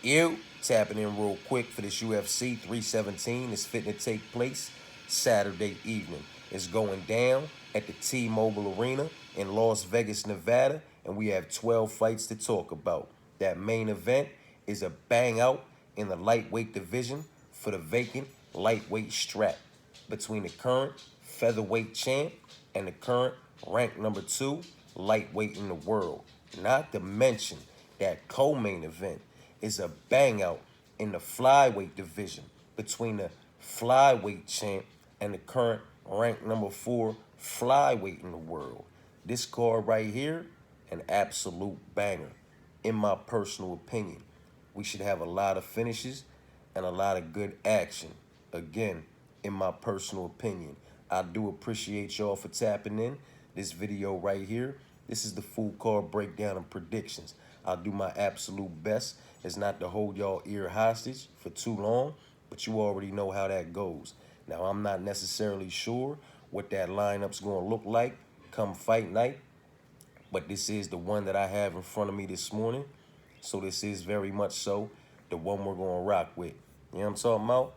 You tapping in real quick for this UFC 317 is fitting to take place Saturday evening. It's going down at the T-Mobile Arena in Las Vegas, Nevada, and we have 12 fights to talk about. That main event is a bang out in the lightweight division for the vacant lightweight strap between the current featherweight champ and the current ranked number 2 lightweight in the world. Not to mention that co-main event is a bang out in the flyweight division between the flyweight champ and the current ranked number 4 flyweight in the world. This card right here, an absolute banger, in my personal opinion. We should have a lot of finishes and a lot of good action. Again, in my personal opinion. I do appreciate y'all for tapping in. This video right here, this is the full card breakdown and predictions. I'll do my absolute best as not to hold y'all ear hostage for too long, but you already know how that goes. Now, I'm not necessarily sure what that lineup's going to look like come fight night, but this is the one that I have in front of me this morning. So this is very much so the one we're going to rock with. You know what I'm talking about?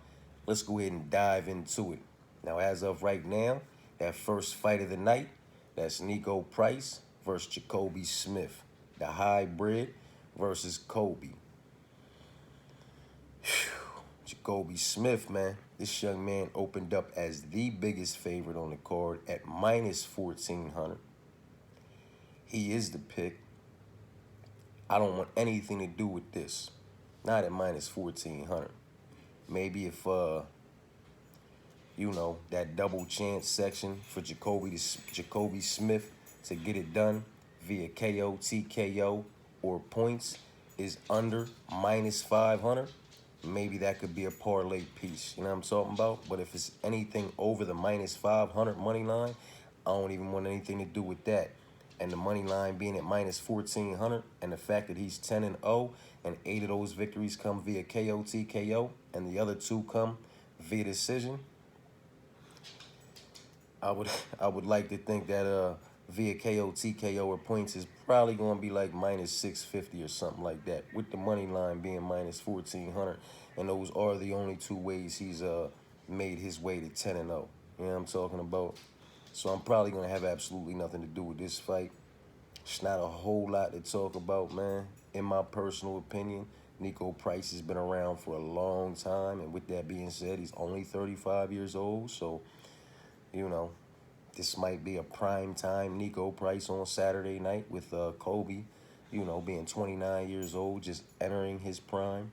Let's go ahead and dive into it. Now, as of right now, that first fight of the night, that's Niko Price versus Jacoby Smith. The hybrid versus Kobe. Jacoby Smith, man. This young man opened up as the biggest favorite on the card at minus 1,400. He is the pick. I don't want anything to do with this. Not at minus 1,400. Maybe if, you know, that double chance section for Jacoby Smith to get it done via KO, TKO, or points is under minus 500, maybe that could be a parlay piece. You know what I'm talking about? But if it's anything over the minus 500 money line, I don't even want anything to do with that. And the money line being at minus 1,400, and the fact that he's 10-0, and 8 of those victories come via KO, TKO, and the other 2 come via decision, I would like to think that via KO, TKO, or points is probably going to be like minus 650 or something like that, with the money line being minus 1,400, and those are the only 2 ways he's made his way to 10-0. You know what I'm talking about? So I'm probably going to have absolutely nothing to do with this fight. It's not a whole lot to talk about, man. In my personal opinion, Niko Price has been around for a long time, and with that being said, he's only 35 years old, so, you know, this might be a prime time Niko Price on Saturday night with Kobe, you know, being 29 years old, just entering his prime.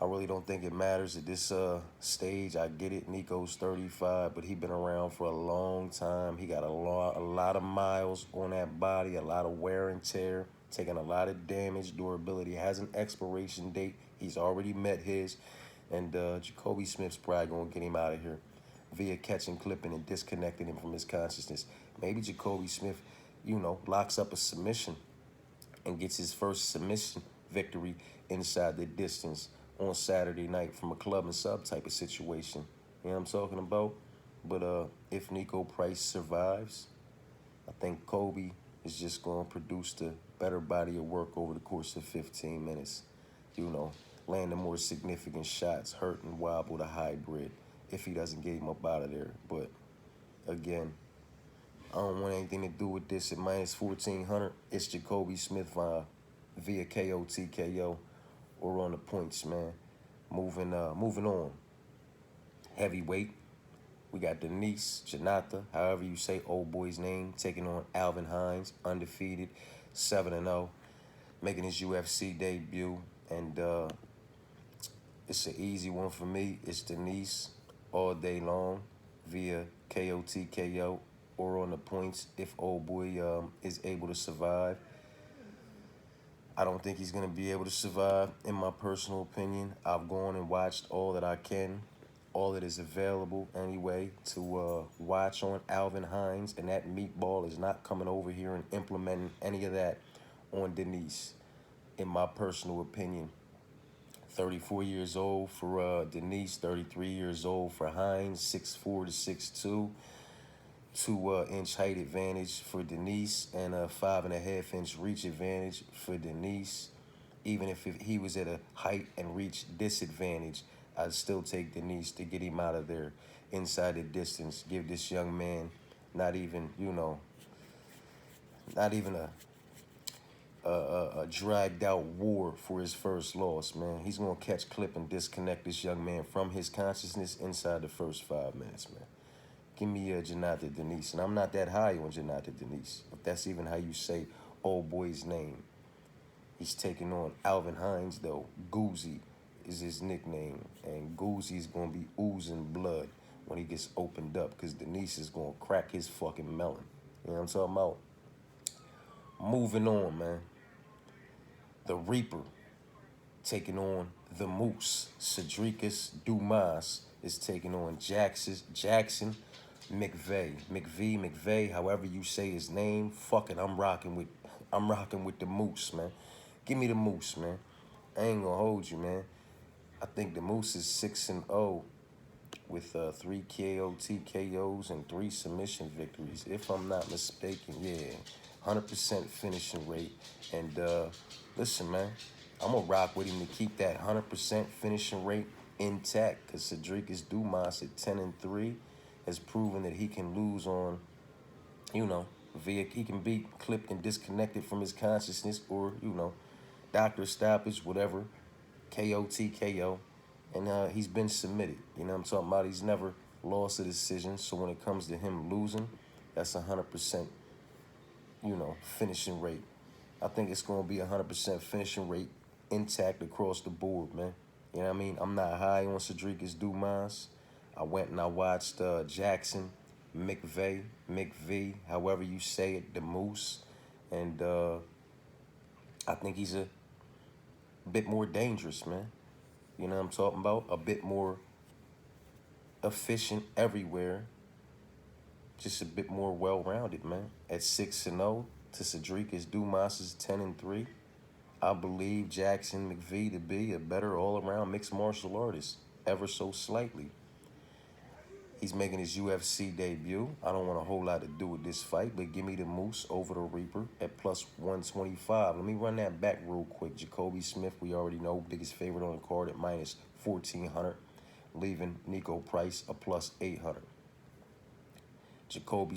I really don't think it matters at this stage. I get it, Niko's 35, but he's been around for a long time. He got a lot of miles on that body, a lot of wear and tear, taking a lot of damage. Durability has an expiration date. He's already met his, and Jacoby Smith's probably going to get him out of here via catching, clipping, and disconnecting him from his consciousness. Maybe Jacoby Smith, you know, locks up a submission and gets his first submission victory inside the distance on Saturday night from a club and sub type of situation. You know what I'm talking about? But if Niko Price survives, I think Kobe is just going to produce the better body of work over the course of 15 minutes. You know, land the more significant shots, hurt and wobble the hybrid if he doesn't get him up out of there. But again, I don't want anything to do with this at minus 1,400. It's Jacoby Smith via KO, TKO, or on the points, man. Moving on. Heavyweight. We got Denise, Janata, however you say old boy's name, taking on Alvin Hines, undefeated, 7-0, making his UFC debut. And it's an easy one for me. It's Denise all day long via KO, TKO, or on the points if old boy is able to survive. I don't think he's going to be able to survive, in my personal opinion. I've gone and watched all that I can, all that is available anyway, to watch on Alvin Hines, and that meatball is not coming over here and implementing any of that on Denise, in my personal opinion. 34 years old for Denise, 33 years old for Hines, 6'4" to 6'2". 2-inch height advantage for Denise and a 5.5-inch reach advantage for Denise. Even if he was at a height and reach disadvantage, I'd still take Denise to get him out of there inside the distance. Give this young man not even, not even a dragged out war for his first loss, man. He's going to catch clip and disconnect this young man from his consciousness inside the first 5 minutes, man. Give me Janata Denise. And I'm not that high on Janata Denise, if that's even how you say old boy's name. He's taking on Alvin Hines, though. Goozy is his nickname. And Goozy's going to be oozing blood when he gets opened up, because Denise is going to crack his fucking melon. You know what I'm talking about? Moving on, man. The Reaper taking on the Moose. Cedricus Dumas is taking on Jackson McVey. McVey, however you say his name. Fuck it, I'm rocking with the Moose, man. Give me the Moose, man. I ain't gonna hold you, man. I think the Moose is 6-0 with 3 KO TKOs and 3 submission victories, if I'm not mistaken. Yeah, 100% finishing rate. And listen, man, I'm gonna rock with him to keep that 100% finishing rate intact, because Cedricus Dumas at 10-3 has proven that he can lose on, he can be clipped and disconnected from his consciousness, or doctor stoppage, whatever, KO TKO, and he's been submitted. You know what I'm talking about? He's never lost a decision. So when it comes to him losing, that's 100%, finishing rate. I think it's going to be 100% finishing rate intact across the board, man. You know what I mean? I'm not high on Cedricus Dumas. I went and I watched Jackson McVey, however you say it, the Moose. And I think he's a bit more dangerous, man. You know what I'm talking about? A bit more efficient everywhere. Just a bit more well-rounded, man. At 6-0 to Cedricus Dumas' 10-3. I believe Jackson McVey to be a better all-around mixed martial artist, ever so slightly. He's making his UFC debut. I don't want a whole lot to do with this fight, but give me the Moose over the Reaper at plus 125. Let me run that back real quick. Jacoby Smith, we already know, biggest favorite on the card at minus 1,400, leaving Nico Price a plus 800. Jacoby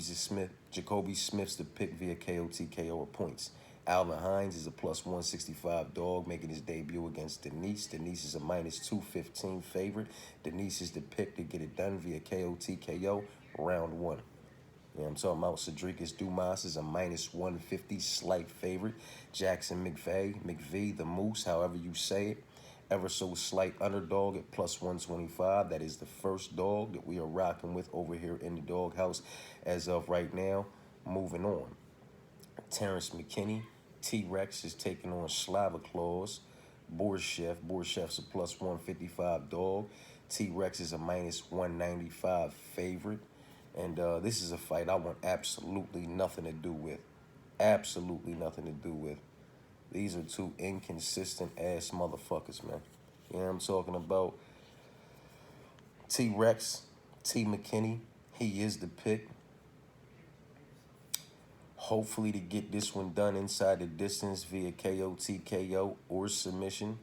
Smith's the pick via KO TKO or points. Alvin Hines is a plus 165 dog, making his debut against Denise. Denise is a minus 215 favorite. Denise is the pick to get it done via KO TKO round 1. You know what I'm talking about? Cedricus Dumas is a minus 150 slight favorite. Jackson McVey, the Moose, however you say it, ever so slight underdog at plus 125. That is the first dog that we are rocking with over here in the doghouse as of right now. Moving on. Terrence McKinney, T-Rex is taking on Slava Claus. Borchef's a plus 155 dog. T-Rex is a minus 195 favorite. And this is a fight I want absolutely nothing to do with. Absolutely nothing to do with. These are two inconsistent ass motherfuckers, man. You know what I'm talking about? T-Rex, T. McKinney, he is the pick. Hopefully to get this one done inside the distance via KO, TKO, or submission.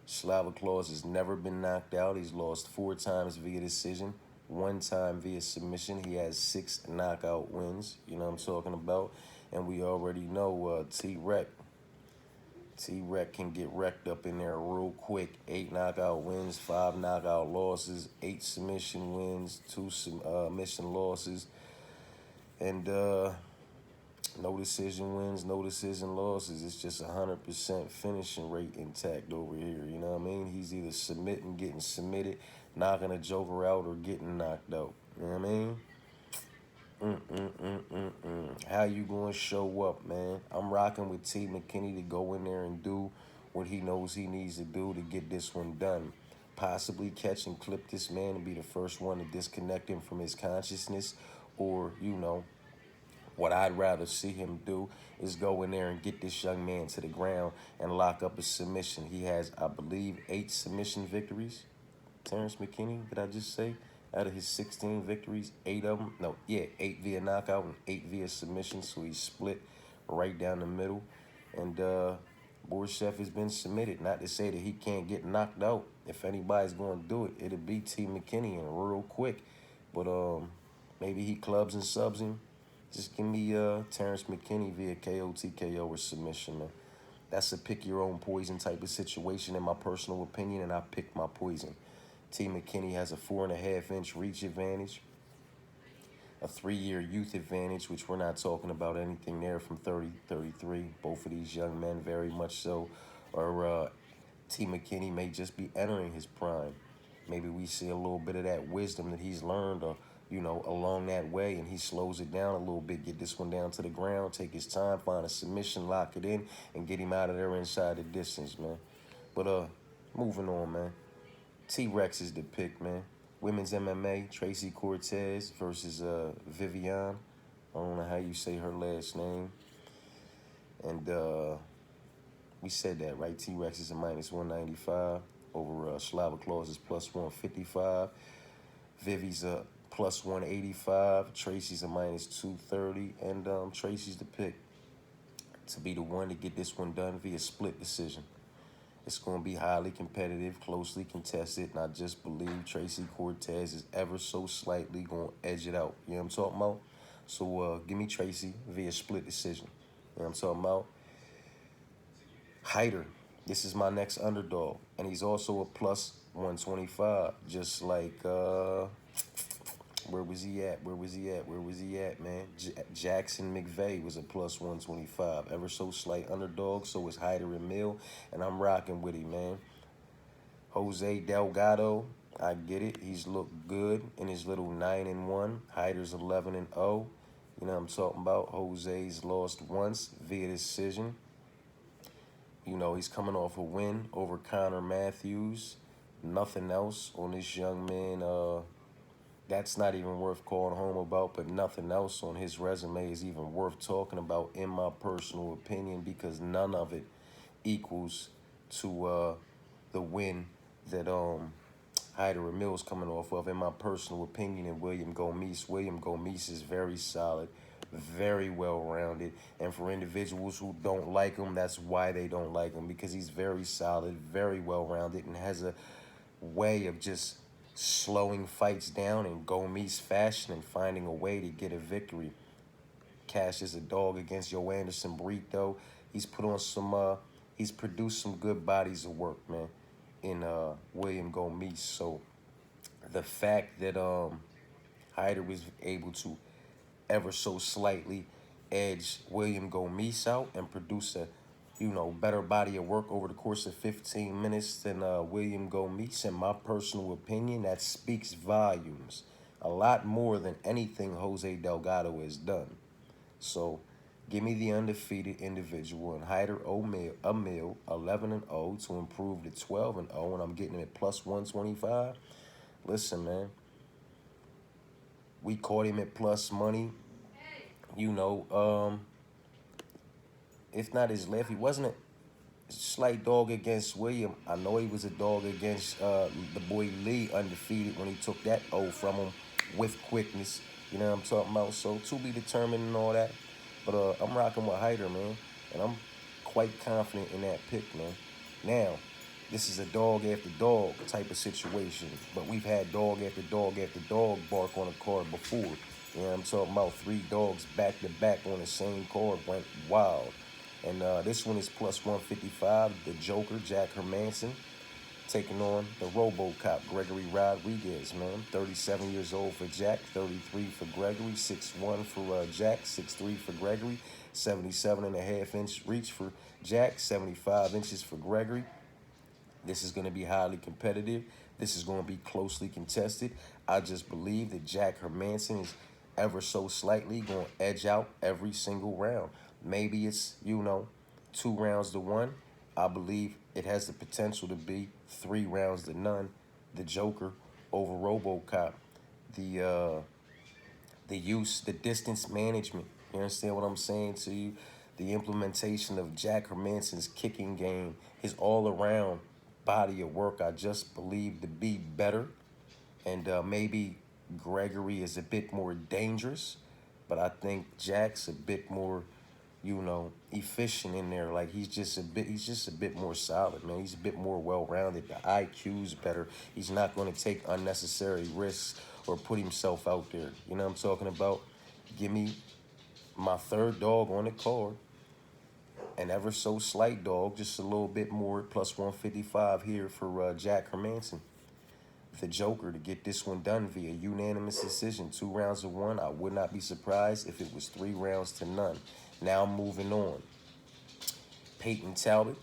Slava Claus has never been knocked out. He's lost 4 times via decision, 1 time via submission. He has 6 knockout wins. You know what I'm talking about? And we already know T-Rex can get wrecked up in there real quick. 8 knockout wins, 5 knockout losses, 8 submission wins, 2 submission losses, and no decision wins, no decision losses. It's just 100% finishing rate intact over here. You know what I mean? He's either submitting, getting submitted, knocking a joker out, or getting knocked out. You know what I mean? How you going to show up, man? I'm rocking with T. McKinney to go in there and do what he knows he needs to do to get this one done. Possibly catch and clip this man and be the first one to disconnect him from his consciousness, or, what I'd rather see him do is go in there and get this young man to the ground and lock up a submission. He has, I believe, 8 submission victories. Terrence McKinney, did I just say? Out of his 16 victories, 8 of them, 8 via knockout and 8 via submission. So he's split right down the middle. And Borchef has been submitted. Not to say that he can't get knocked out. If anybody's going to do it, it'll be T. McKinney and real quick. But maybe he clubs and subs him. Just give me Terrence McKinney via KO, TKO, or submission, man. That's a pick your own poison type of situation in my personal opinion, and I picked my poison. T. McKinney has a 4.5-inch reach advantage, a 3-year youth advantage, which we're not talking about anything there from 30, 33. Both of these young men very much so. Or T. McKinney may just be entering his prime. Maybe we see a little bit of that wisdom that he's learned, along that way, and he slows it down a little bit, get this one down to the ground, take his time, find a submission, lock it in, and get him out of there inside the distance, man. But moving on, man. T-Rex is the pick, man. Women's MMA, Tracy Cortez versus Vivian. I don't know how you say her last name. And we said that, right? T-Rex is a -195 over Slava Claus is +155. Vivi's a +185. Tracy's a -230. And Tracy's the pick to be the one to get this one done via split decision. It's going to be highly competitive, closely contested, and I just believe Tracy Cortez is ever so slightly going to edge it out. You know what I'm talking about? So give me Tracy via split decision. You know what I'm talking about? Hyder, this is my next underdog, and he's also a +125, just like, where was he at? Where was he at, man? Jackson McVey was a +125. Ever so slight underdog, so is Hyder Emil, and I'm rocking with him, man. Jose Delgado, I get it. He's looked good in his little 9-1. Hyder's 11-0. You know what I'm talking about? Jose's lost once via decision. You know, he's coming off a win over Connor Matthews. Nothing else on this young man. That's not even worth calling home about, but nothing else on his resume is even worth talking about, in my personal opinion, because none of it equals to the win that Hyder Emil's coming off of, in my personal opinion, and William Gomis. William Gomis is very solid, very well-rounded, and for individuals who don't like him, that's why they don't like him, because he's very solid, very well-rounded, and has a way of just slowing fights down in Gomis fashion and finding a way to get a victory. Cash is a dog against Joe Anderson Brito. He's put on some, he's produced some good bodies of work, man, in William Gomis. So the fact that Hyder was able to ever so slightly edge William Gomis out and produce a better body of work over the course of 15 minutes than William Gomis, in my personal opinion, that speaks volumes. A lot more than anything Jose Delgado has done. So give me the undefeated individual, and Hyder Emil 11-0 to improve to 12-0, and I'm getting him at +125. Listen, man, we caught him at plus money. If not his left, he wasn't a slight dog against William. I know he was a dog against the boy Lee, undefeated, when he took that O from him with quickness. You know what I'm talking about? So to be determined and all that. But I'm rocking with Hyder, man, and I'm quite confident in that pick, man. Now, this is a dog after dog type of situation, but we've had dog after dog after dog bark on a card before. You know what I'm talking about? 3 dogs back to back on the same card went wild. And this one is +155. The Joker, Jack Hermanson, taking on the RoboCop, Gregory Rodriguez, man. 37 years old for Jack, 33 for Gregory, 6'1" for Jack, 6'3" for Gregory, 77.5-inch reach for Jack, 75 inches for Gregory. This is going to be highly competitive. This is going to be closely contested. I just believe that Jack Hermanson is ever so slightly going to edge out every single round. Maybe it's, 2 rounds to 1. I believe it has the potential to be 3 rounds to none. The Joker over RoboCop. The distance management. You understand what I'm saying to you? The implementation of Jack Hermanson's kicking game, his all-around body of work, I just believe to be better. And maybe Gregory is a bit more dangerous, but I think Jack's a bit more you know, efficient in there. Like he's just a bit more solid, man. He's a bit more well-rounded. The IQ's better. He's not going to take unnecessary risks or put himself out there. You know what I'm talking about? Give me my third dog on the card, an ever so slight dog, just a little bit more, plus 155 here for Jack Hermanson, the Joker, to get this one done via unanimous decision. 2 rounds to 1. I would not be surprised if it was 3 rounds to none. Now moving on. Peyton Talbot,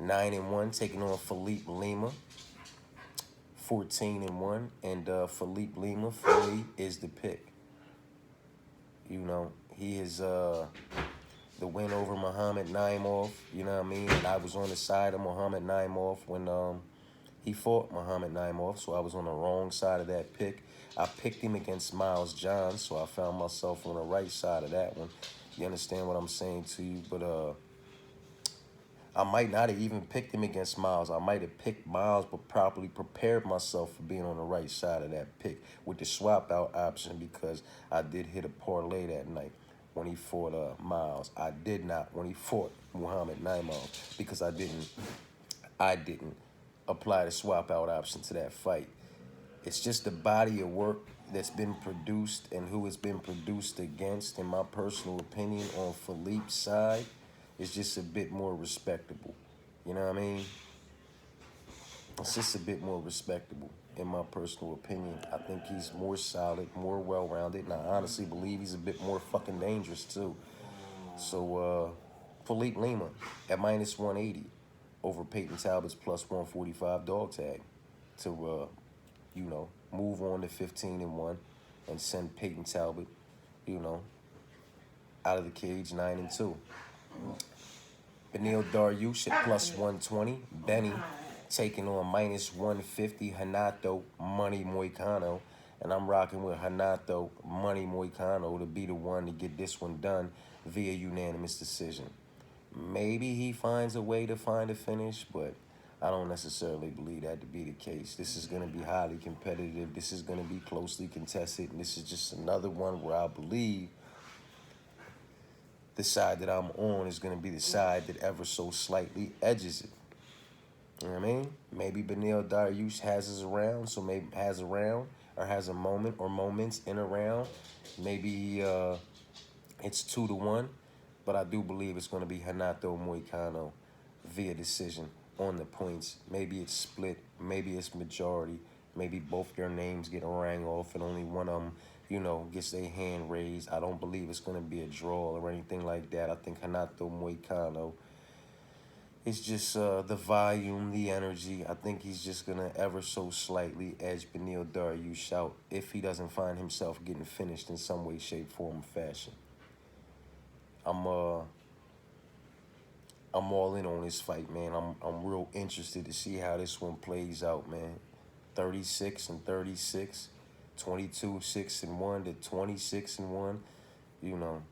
9-1, taking on Philippe Lima, 14-1, and Philippe Lima, Philippe is the pick. You know, he is the win over Muhammad Naimov. You know what I mean? And I was on the side of Muhammad Naimov when he fought Muhammad Naimov, so I was on the wrong side of that pick. I picked him against Miles Johns, so I found myself on the right side of that one. You understand what I'm saying to you? But I might not have even picked him against Miles. I might have picked Miles, but properly prepared myself for being on the right side of that pick with the swap out option, because I did hit a parlay that night when he fought Miles. I did not when he fought Muhammad Naimov, because I didn't apply the swap out option to that fight. It's just the body of work that's been produced and who it's been produced against, in my personal opinion, on Philippe's side, is just a bit more respectable. You know what I mean? It's just a bit more respectable, in my personal opinion. I think he's more solid, more well-rounded, and I honestly believe he's a bit more fucking dangerous, too. So, Philippe Lima at minus 180 over Peyton Talbot's plus 145 dog tag to, you know, move on to 15-1 and send Peyton Talbot, you know, out of the cage 9-2. Benil Dariush at plus 120. Benny taking on minus 150 Hanato Money Moicano. And I'm rocking with Hanato Money Moicano to be the one to get this one done via unanimous decision. Maybe he finds a way to find a finish, but I don't necessarily believe that to be the case. This is going to be highly competitive. This is going to be closely contested. And this is just another one where I believe the side that I'm on is going to be the side that ever so slightly edges it. You know what I mean? Maybe Benil Dariush has a round or has a moment or moments in a round. Maybe it's 2-1, but I do believe it's going to be Hanato Moicano via decision on the points. Maybe it's split. Maybe it's majority. Maybe both their names get rang off and only one of them, you know, gets their hand raised. I don't believe it's going to be a draw or anything like that. I think Hanato Moicano is just the volume, the energy. I think he's just going to ever so slightly edge Benil Dariush out if he doesn't find himself getting finished in some way, shape, form, or fashion. I'm all in on this fight, man. I'm real interested to see how this one plays out, man. 36-36. 22-6-1 to 26-1. You know,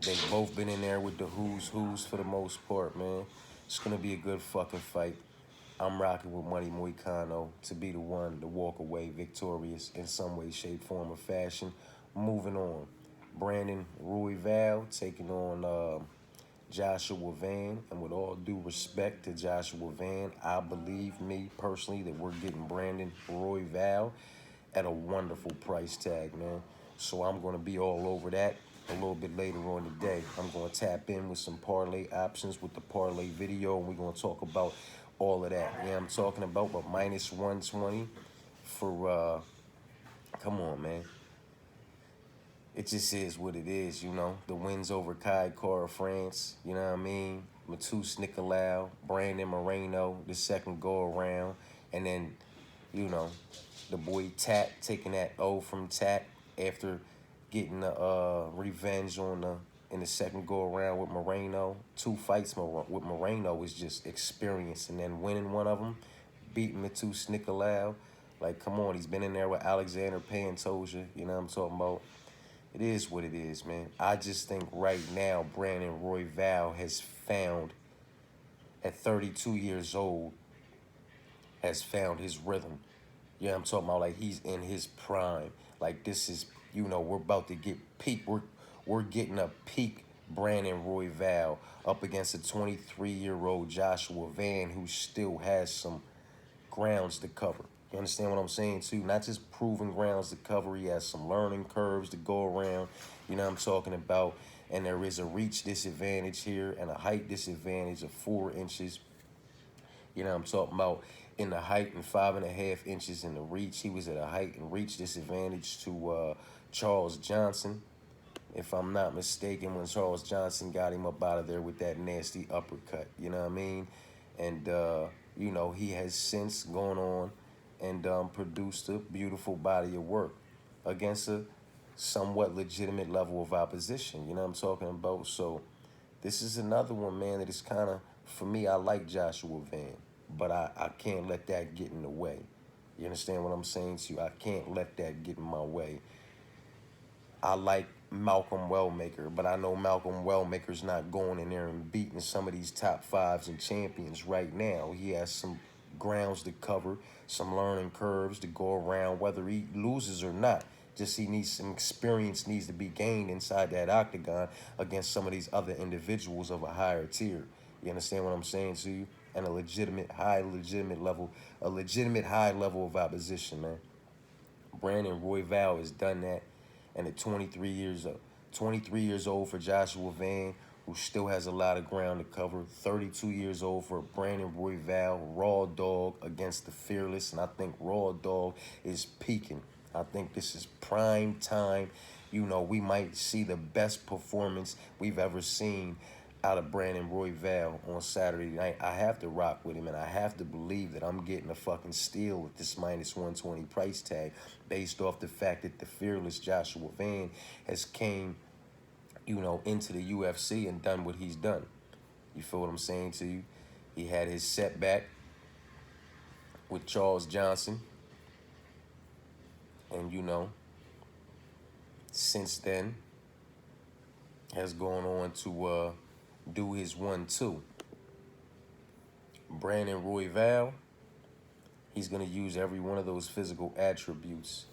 they've both been in there with the who's for the most part, man. It's gonna be a good fucking fight. I'm rocking with Money Moicano to be the one to walk away victorious in some way, shape, form, or fashion. Moving on, Brandon Royval taking on Joshua Van, and with all due respect to Joshua Van, I believe, me personally, that we're getting Brandon Royval at a wonderful price tag, man. So I'm going to be all over that a little bit later on today. I'm going to tap in with some parlay options with the parlay video, and we're going to talk about all of that. Yeah, I'm talking about, but minus 120 for, come on, man. It just is what it is, you know. The wins over Kai Kara France, you know what I mean? Matus Nicolau, Brandon Moreno, the second go-around, and then, you know, the boy Tat taking that O from Tat after getting the revenge on in the second go around with Moreno. 2 fights with Moreno was just experience, and then winning one of them, beating Matus Nicolau. Like, come on, he's been in there with Alexander Pantosia. You know what I'm talking about? It is what it is, man. I just think right now Brandon Royval has found, at 32 years old, has found his rhythm. Yeah, I'm talking about like he's in his prime. Like this is, you know, we're about to get peak. we're getting a peak Brandon Royval up against a 23-year-old Joshua Van who still has some grounds to cover. You understand what I'm saying too? Not just proven grounds to cover. He has some learning curves to go around. You know what I'm talking about? And there is a reach disadvantage here and a height disadvantage of 4 inches. You know what I'm talking about? In the height and 5.5 inches in the reach. He was at a height and reach disadvantage to Charles Johnson, if I'm not mistaken, when Charles Johnson got him up out of there with that nasty uppercut. You know what I mean? And, you know, he has since gone on and produced a beautiful body of work against a somewhat legitimate level of opposition. You know what I'm talking about? So this is another one, man, that is kind of, for me, I like Joshua Van, but I can't let that get in the way. You understand what I'm saying to you? I can't let that get in my way. I like Malcolm Wellmaker, but I know Malcolm Wellmaker's not going in there and beating some of these top fives and champions right now. He has some grounds to cover, some learning curves to go around, whether he loses or not. Just he needs some experience needs to be gained inside that octagon against some of these other individuals of a higher tier. You understand what I'm saying to you? And a legitimate high level of opposition, man. Brandon Royval has done that, and at 23 years old for Joshua Van, who still has a lot of ground to cover. 32 years old for Brandon Royval, Raw Dog against the Fearless, and I think Raw Dog is peaking. I think this is prime time. You know, we might see the best performance we've ever seen out of Brandon Royval on Saturday night. I have to rock with him, and I have to believe that I'm getting a fucking steal with this minus 120 price tag based off the fact that the Fearless Joshua Van has came, you know, into the UFC and done what he's done. You feel what I'm saying to you? He had his setback with Charles Johnson, and, you know, since then has gone on to do his 1-2. Brandon Royval, he's going to use every one of those physical attributes,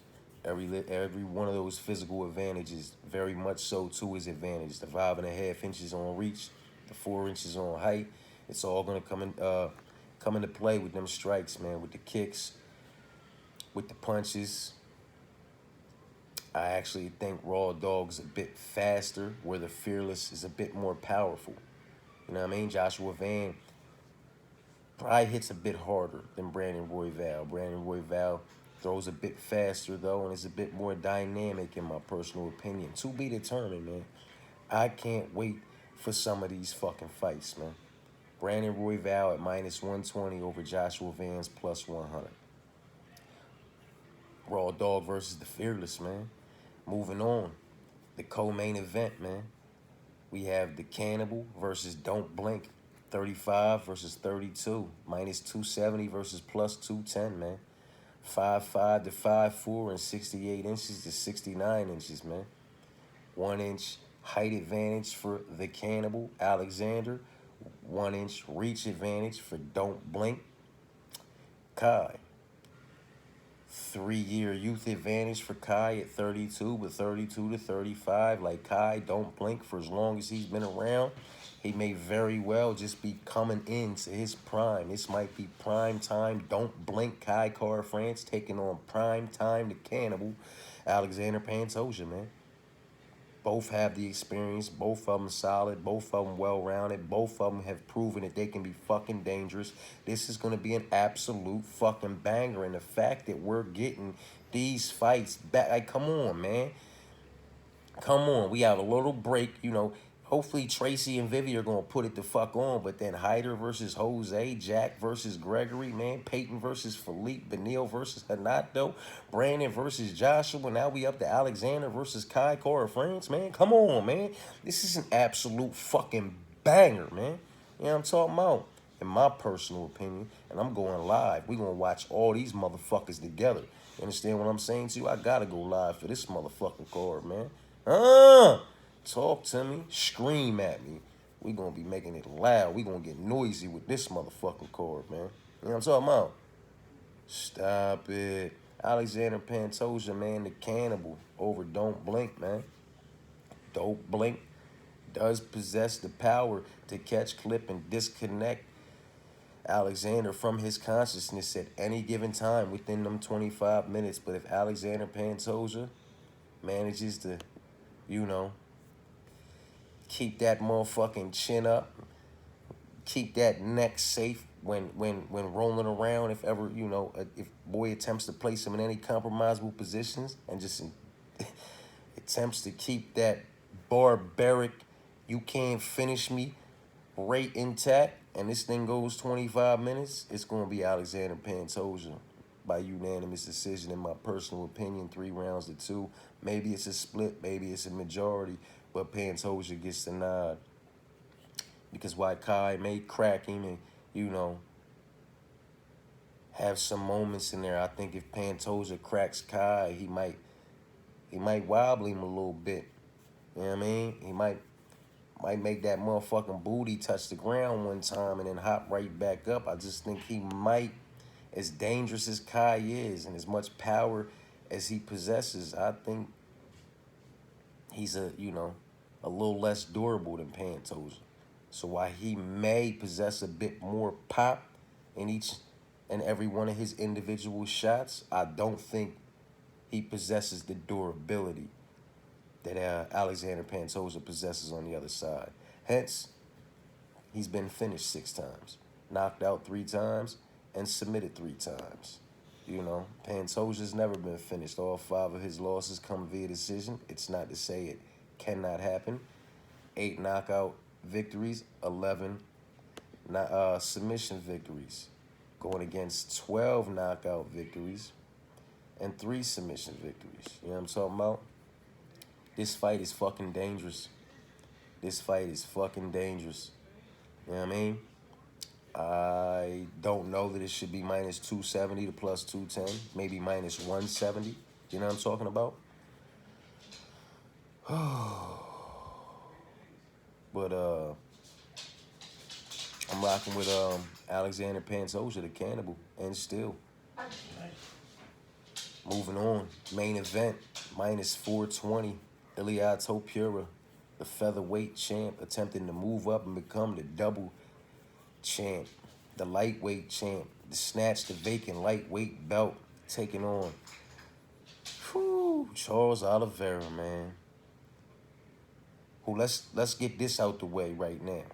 every one of those physical advantages, very much so to his advantage. The 5.5 inches on reach, the 4 inches on height, it's all going to come into play with them strikes, man, with the kicks, with the punches. I actually think Raw Dog's a bit faster, where the Fearless is a bit more powerful. You know what I mean? Joshua Van probably hits a bit harder than Brandon Royval. Brandon Royval throws a bit faster, though, and is a bit more dynamic, in my personal opinion. To be determined, man. I can't wait for some of these fucking fights, man. Brandon Royval at minus 120 over Joshua Van's plus 100. Raw Dog versus the Fearless, man. Moving on. The co-main event, man. We have the Cannibal versus Don't Blink. 35 versus 32. Minus 270 versus plus 210, man. 5'5" to 5'4" and 68 inches to 69 inches, man. 1 inch height advantage for the Cannibal, Alexander. 1 inch reach advantage for Don't Blink, Kai. 3-year youth advantage for Kai at 32, but 32 to 35. Like Kai, Don't Blink for as long as he's been around. He may very well just be coming into his prime. This might be prime time. Don't Blink Kai Car France taking on prime time the Cannibal, Alexander Pantosia, man. Both have the experience. Both of them solid. Both of them well-rounded. Both of them have proven that they can be fucking dangerous. This is going to be an absolute fucking banger. And the fact that we're getting these fights back, like, come on, man. Come on. We have a little break, you know. Hopefully Tracy and Vivian are going to put it the fuck on. But then Hyder versus Jose, Jack versus Gregory, man. Peyton versus Philippe, Benil versus Hanato, Brandon versus Joshua. Now we up to Alexander versus Kai Cora France, man. Come on, man. This is an absolute fucking banger, man. You know what I'm talking about? In my personal opinion. And I'm going live. We're going to watch all these motherfuckers together. You understand what I'm saying to you? I got to go live for this motherfucking card, man. Talk to me, scream at me. We gonna be making it loud. We gonna get noisy with this motherfucking card, man. You know what I'm talking about? Stop it. Alexander Pantosia, man, the Cannibal over Don't Blink, man. dope blink, does possess the power to catch, clip, and disconnect Alexander from his consciousness at any given time within them 25 minutes. But if Alexander Pantosia manages to, you know, keep that motherfucking chin up, keep that neck safe when rolling around, if ever, you know, if boy attempts to place him in any compromisable positions and just attempts to keep that barbaric, you can't finish me rate intact, and this thing goes 25 minutes, it's going to be Alexander Pantosia by unanimous decision, in my personal opinion, 3 rounds to 2. Maybe it's a split, maybe it's a majority, but Pantosia gets the nod. Because while Kai may crack him and, you know, have some moments in there, I think if Pantosia cracks Kai, he might wobble him a little bit. You know what I mean? He might make that motherfucking booty touch the ground one time and then hop right back up. I just think he might, as dangerous as Kai is and as much power as he possesses, I think he's a little less durable than Pantosia. So while he may possess a bit more pop in each and every one of his individual shots, I don't think he possesses the durability that Alexander Pantosia possesses on the other side. Hence, he's been finished 6 times, knocked out 3 times, and submitted 3 times. You know, Pantosia's never been finished. All 5 of his losses come via decision. It's not to say it cannot happen. 8 knockout victories, 11 submission victories, going against 12 knockout victories and 3 submission victories. You know what I'm talking about? This fight is fucking dangerous. This fight is fucking dangerous. You know what I mean? I don't know that it should be minus 270 to plus 210. Maybe minus 170. You know what I'm talking about? But I'm rocking with Alexander Pantosia, the cannibal, and still. Moving on. Main event, minus 420. Ilia Topuria, the featherweight champ, attempting to move up and become the double champ, the lightweight champ, to snatch the vacant lightweight belt, taking on Charles Oliveira, man. Who, let's get this out the way right now.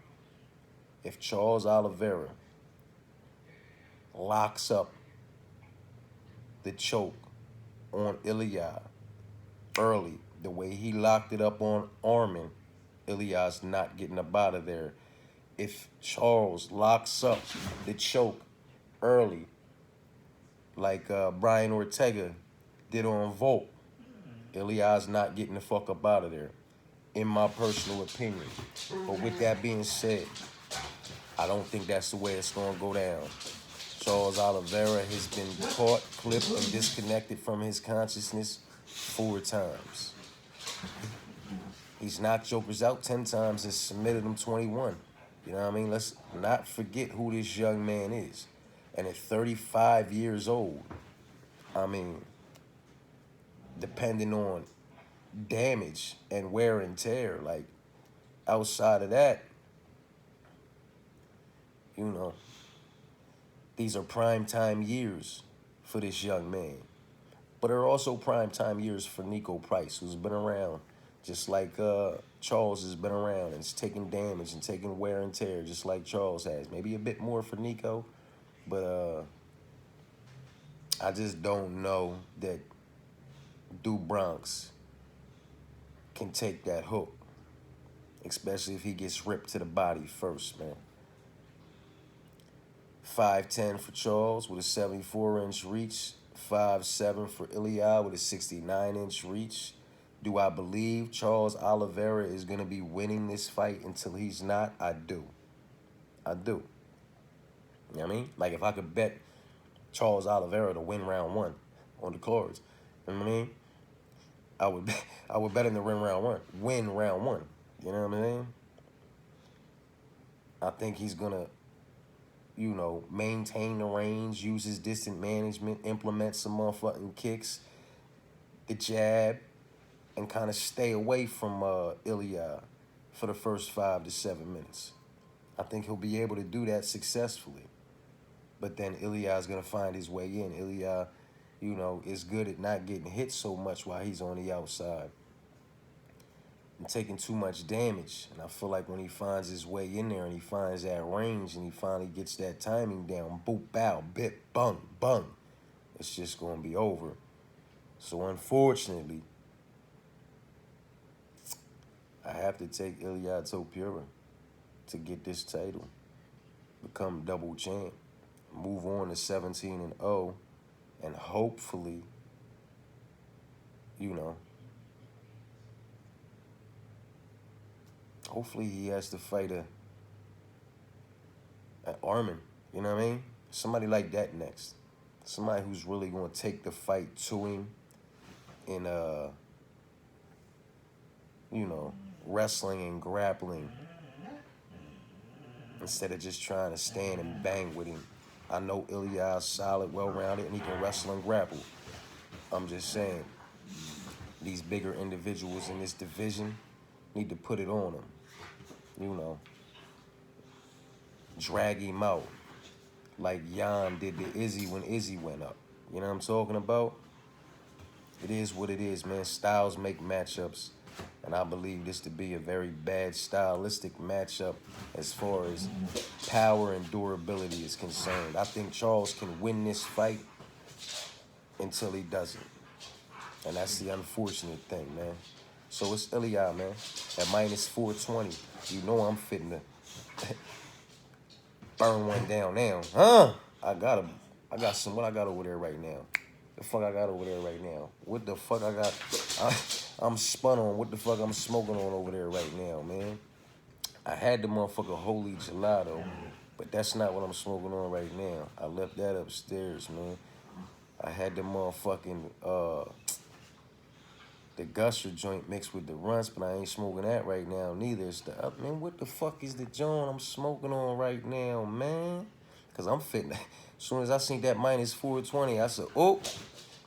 If Charles Oliveira locks up the choke on Ilia early, the way he locked it up on Arman, Ilia's not getting up out of there. If Charles locks up the choke early, like Brian Ortega did on Volk, Ilia's not getting the fuck up out of there, in my personal opinion. But with that being said, I don't think that's the way it's going to go down. Charles Oliveira has been caught, clipped, and disconnected from his consciousness 4 times. He's knocked jokers out 10 times and submitted them 21. You know what I mean? Let's not forget who this young man is. And at 35 years old, I mean, depending on damage and wear and tear, like, outside of that, you know, these are prime time years for this young man. But they're also prime time years for Nico Price, who's been around just like Charles has been around and is taking damage and taking wear and tear just like Charles has. Maybe a bit more for Nico, but I just don't know that Du Bronx can take that hook, especially if he gets ripped to the body first, man. 5'10" for Charles with a 74-inch reach. 5'7" for Ilia with a 69-inch reach. Do I believe Charles Oliveira is going to be winning this fight until he's not? I do. I do. You know what I mean? Like, if I could bet Charles Oliveira to win round 1 on the cards, you know what I mean? I would bet him to win round 1. Win round 1. You know what I mean? I think he's going to, you know, maintain the range, use his distance management, implement some motherfucking kicks, the jab, and kind of stay away from Ilya for the first 5 to 7 minutes. I think he'll be able to do that successfully. But then Ilya is going to find his way in. Ilya, you know, is good at not getting hit so much while he's on the outside and taking too much damage. And I feel like when he finds his way in there and he finds that range and he finally gets that timing down, boop, bow, bit, bung, bung, it's just going to be over. So unfortunately, I have to take Ilya Topuria to get this title, become double champ, move on to 17-0, and hopefully, you know, hopefully he has to fight an Armin, you know what I mean? Somebody like that next. Somebody who's really going to take the fight to him in, you know, wrestling and grappling instead of just trying to stand and bang with him. I know Ilya is solid, well-rounded, and he can wrestle and grapple. I'm just saying, these bigger individuals in this division need to put it on him. You know, drag him out like Jan did to Izzy when Izzy went up. You know what I'm talking about? It is what it is, man. Styles make matchups, and I believe this to be a very bad stylistic matchup as far as power and durability is concerned. I think Charles can win this fight until he doesn't, and that's the unfortunate thing, man. So it's Ilya, man, at minus 420. You know I'm fitting to burn one down now. Huh? I got some, what I got over there right now? The fuck I got over there right now? What the fuck I got? I'm spun on. What the fuck I'm smoking on over there right now, man? I had the motherfucker Holy Gelato, but that's not what I'm smoking on right now. I left that upstairs, man. I had the motherfucking, the Gusher joint mixed with the Runts, but I ain't smoking that right now neither. It's the, man, what the fuck is the joint I'm smoking on right now, man? Because I'm fitting, as soon as I seen that minus 420, I said, oh,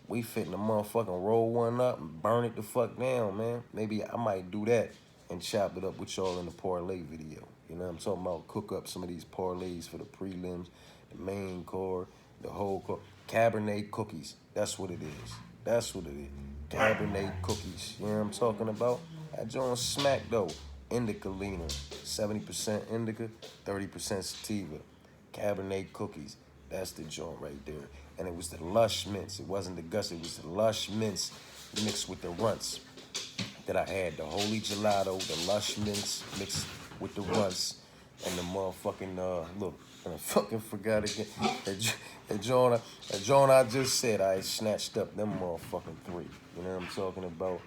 we fitting the motherfucking roll one up and burn it the fuck down, man. Maybe I might do that and chop it up with y'all in the parlay video. You know what I'm talking about? Cook up some of these parlays for the prelims, the main card, the whole card. Cabernet cookies. That's what it is. That's what it is. Cabernet cookies. You know what I'm talking about? That joint smack though. Indica leaner. 70% indica, 30% sativa. Cabernet cookies. That's the joint right there. And it was the Lush mints. It wasn't the Gus. It was the Lush mints mixed with the Runts that I had. The Holy Gelato, the Lush mints mixed with the Runts, and the motherfucking, look, and I fucking forgot again. The joint I just said, I snatched up them motherfucking 3. You know what I'm talking about?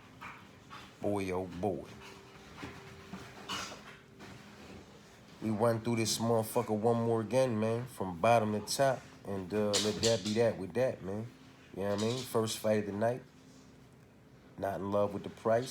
Boy, oh boy. We run through this motherfucker one more again, man, from bottom to top, and let that be that with that, man. You know what I mean? First fight of the night. Not in love with the price.